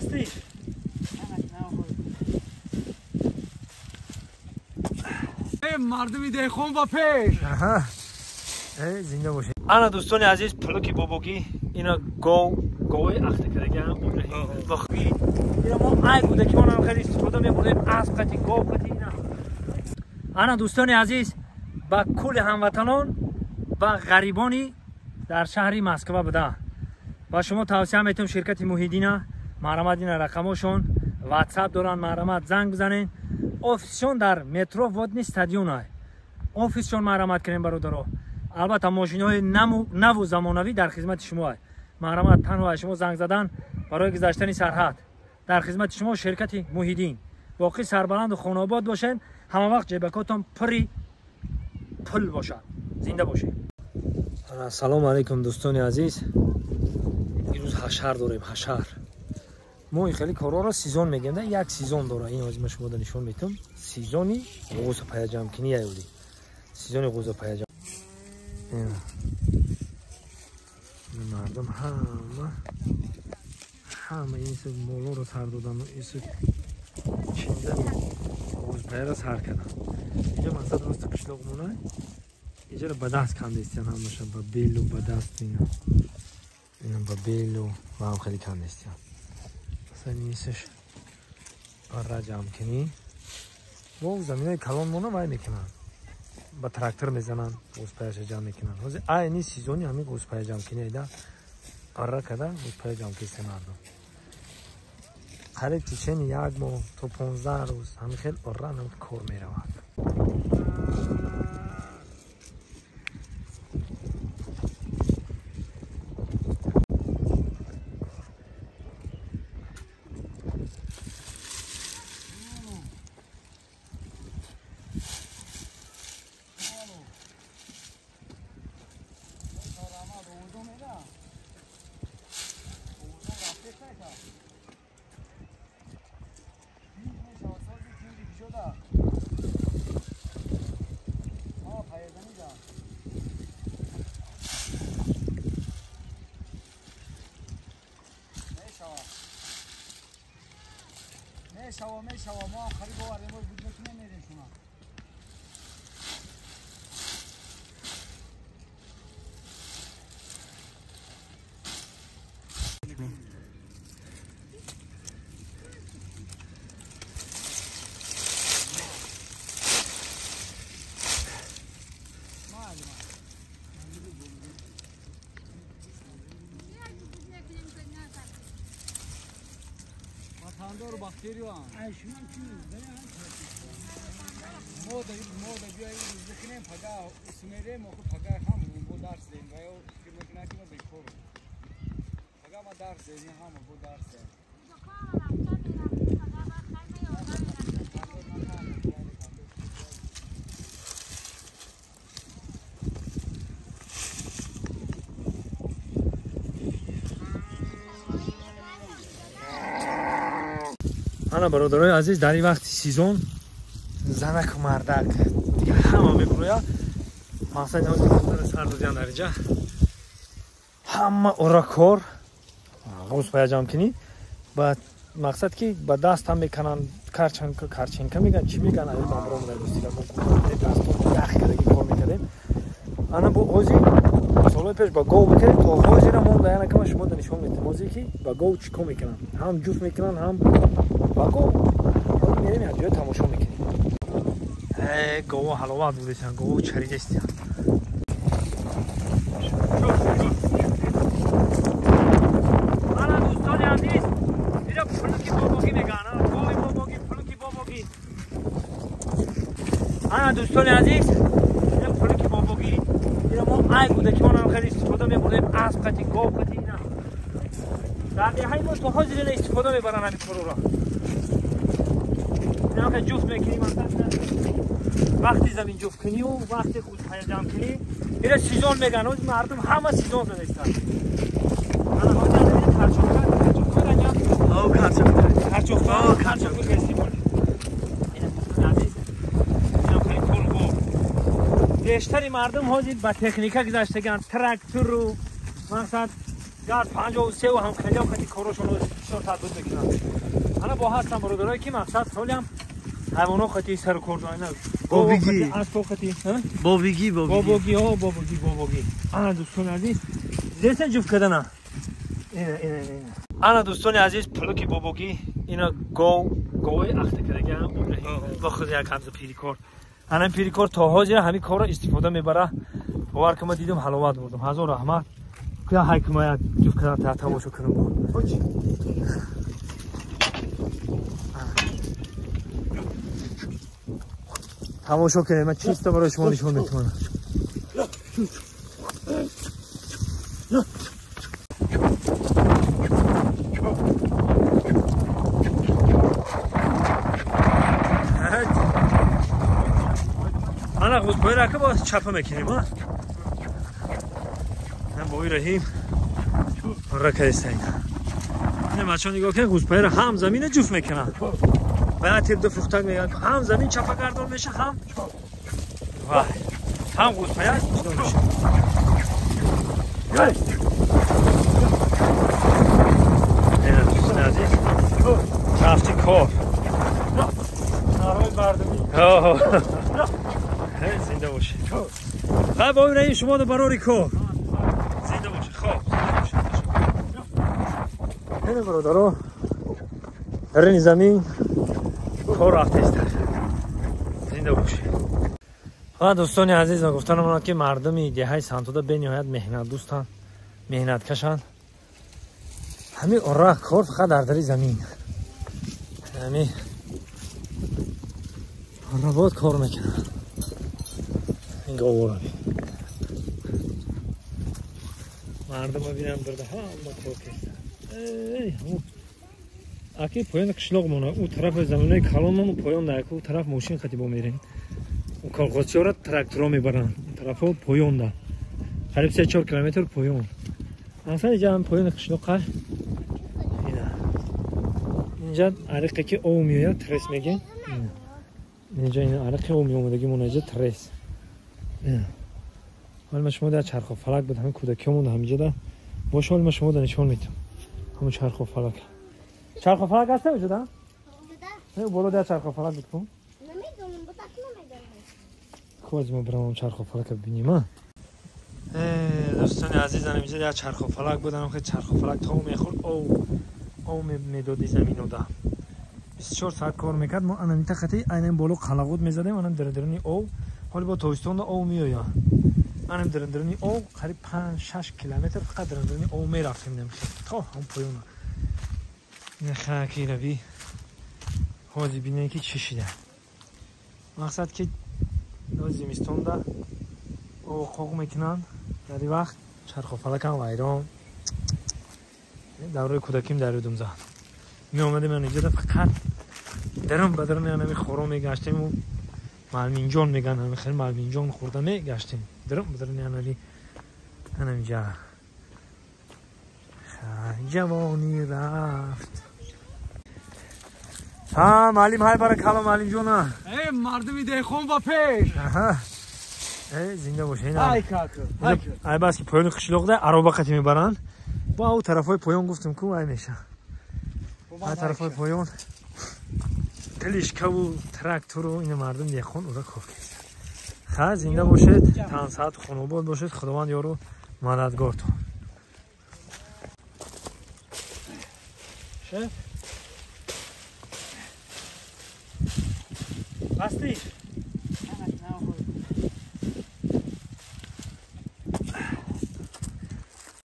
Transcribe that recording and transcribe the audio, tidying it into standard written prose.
هستی؟ مردمی دیخون با پیش زنده باشید. انا دوستان عزیز پلوکی بابوگی اینا گوی اخته کرده هم بخوی اینا ما ای بوده که ما خیلی استفاده میبردیم اسب قطی گو قطی اینا. انا دوستان عزیز با کل هموطنان و غریبانی در شهری مسکو بده با شما توصیه میتونم شرکت موحدین مرامت رقمشون واتساپ دارن مرامت زنگ بزنین. آفیسشون در مترو ودنی استادیوم های آفیسشون مرامت کنین برادرها. البته ماشین‌های نو و زمانوی در خدمت شما است. مرامت تنها شما زنگ زدن برای گذشتن سرحد در خدمت شما شرکت موحدین. واقعی سربلند و خانواد باشین همه وقت جیبکاتون پری پل باشد. زنده باشین. سلام علیکم دوستان عزیز. امروز حشر داریم. حشر ما خیلی کارا را سیزن میگیم. نه یک سیزن داره. این از شما نشون میدم. سیزنی غوز پیاجام کنی ایولی. سیزن غوز پیاجام. مردم همه این سه مولا رو سر دادن و این سه چیزن غوز پیا را سر کردن. اینجا مقصد روست قشلاقمونه. اینجا رو به دست کنده استیان هم باشن. با بیل و به دست اینا با بیل و هم خیلی کنده استیان. مثلا نیستش آره جمع کنی و زمین های کلان مونه وای میکنن با تراکتور میزنن غوز پیاش جمع میکنن. حاضر اینی سیزونی همین غوز پیا جمع کنی ایده آره کده غوز پیا جمع کنی مردم قریب چین یک ماه تا 15 روز همین خیلی آره هم کار میرود. میشوا ما آخری باوریم بود نکنه میریم شما. Andor bakteriyo an. Ay şuna kim? Moda biayı zikne paga usmere mo ko paga ham bu ders deyin ve o kirmekine kime bekor. Paga ma ders deyin ham bu ders. انا برادرای عزیز در این وقت سیزن زنک و مردک دیگه همه میبرویا مقصد از برادر سردوزیان در اینجا همه اورا کار غوز پیا جمع کنی با مقصد که با دست هم میکنن کارچنکا میگن چی میگن از بامرو مدرسیلا دستون یخ کردگی کار میکردیم. انا با غوزی سال پیش با گو میکردیم تو غوزی را مون دیانه که شما نشون میدیم موزی که با گو چیکار میکنن هم جوف میکنن هم باگو میریم از جای تماشا میکنیم. گوه حلاوت بودیشن گوه چریده استیان. انا دوستان عزیز اینجا پلوکی باباگی میگن. گوه باباگی پلوکی باباگی. انا دوستان عزیز اینجا پلوکی باباگی اینا ما ای بوده که ما خیلی استفاده میبردیم اسب قطی گوه قطی اینا در دهه ما تو حاضرین استفاده میبرن همین کارو را. اینا که جفت میکنی وقتی زمین جفت کنی و وقتی خود پیجام کنی اینا سیزون میگن و مردم همه سیزون زدستن. انا حاضر زمین کارچوکا انجام او کارچوکا فستیوال اینا عزیز اینا خیلی کول بیشتری مردم حاضر با تکنیکا گذاشتگان تراکتور رو مقصد گرد 53 و هم خیلی وقتی کارشون رو بسیار تدبیر میکنن. انا با هستم برادرای که مقصد خیلی هم حیوانات خطی سر کردن. بابگی از تو خطی بابگی بابگی انا دوستان عزیز زیتن جفت کردن. انا دوستان عزیز پلوکی بابگی اینا گوی اخته کرده با خود یک همز پیریکار. انا پیریکار تا حاضر همین کار را استفاده میبره. باور که ما دیدم حلاوت بردم. هزار رحمت که حکمایت جفت کردن تا تماشا کنم. تماشا کنیم. من چیست برای شما نشون میتونم. انا خود باید که با چپه میکنیم ها. من با رحیم رکه استاییم. این بچه ها نگاه کنید گوزپایه هم زمین جفت میکنن. باید تیر دو فروختک میگن هم زمین چپه گردان میشه هم گوزپایه جدا میشه. این دوستان عزیز رفتی کار نروی بردمی زنده باشه. خب باید رحیم شما دو براری کار زنده باشه. خب این برادرها رنی زمین کار رفته است. زنده باشه. ها دوستان عزیز گفتن من که مردمی دهه سنتودا به نهایت مهنت دوستان مهنت کشن. همین راه کار فقط در زمین همین ربات کار میکنن. این گاورا مردم ببینم برده ها ما کار کردن. اکی پایان قشلاق مونه او طرف زمینای کلان مون پایان ده او طرف ماشین خطی با میرین او کارگوچی را تراکتورا میبرن طرف پایان ده قریب 3-4 کیلومتر پایان. اصلا اینجا هم پایان قشلاق اینجا عرقی که او میاد ترس میگه. اینجا این عرقی او میومدگی مون اینجا ترس. حالا شما در چرخ و فلک بود همین کودکیمون همینجا ده باشه. حالا شما در نشون میدم همون چرخ و فلک. چرخ و فلک هست نمیشه ده؟ نه بالا در چرخ و فلک بود کن؟ نمیدونم با تک نمیدونم. خوب از ما برام هم چرخ و فلک ببینیم ها. دوستان عزیزان اینجا در چرخ و فلک بودن که چرخ و فلک تا میخورد او میدادی زمین رو ده 24 ساعت کار میکرد. ما انم تختی اینم بالا خلاقود میزدیم انم درندرنی او حالا با تویستون او میآید انم درندرنی او قریب 5-6 کیلومتر فقط درندرنی او میرفتیم نمیشه تا هم پایون این خاکی روی حاضی بینه که چشیده مقصد که زمستون ده او خوق میکنن در این وقت چرخ و فلک هم ویران دوره کودکیم در دوم زد می آمده من اینجا فقط درم بدرم یعنی خورا میگشتیم و مالمینجان میگن همه خیلی مالمینجان خورده میگشتیم درم بدرم یعنی اینجا جوانی رفت. ها معلم های برای کلام معلم جونا. ای مردمی دهخون با پیش. ای زنده باشه این. ای کاکو. ای بس که پایان قشلاق ده عربا قتی میبرن. با او طرفای پایان گفتم کو ای میشه. ای طرفای پایان کلیشکا و تراکتور و این مردم دهخون اورا کار کرد. خا زنده باشید. تن ساعت خانوباد باشید. خداوند یارو مددگار تو. شف بستی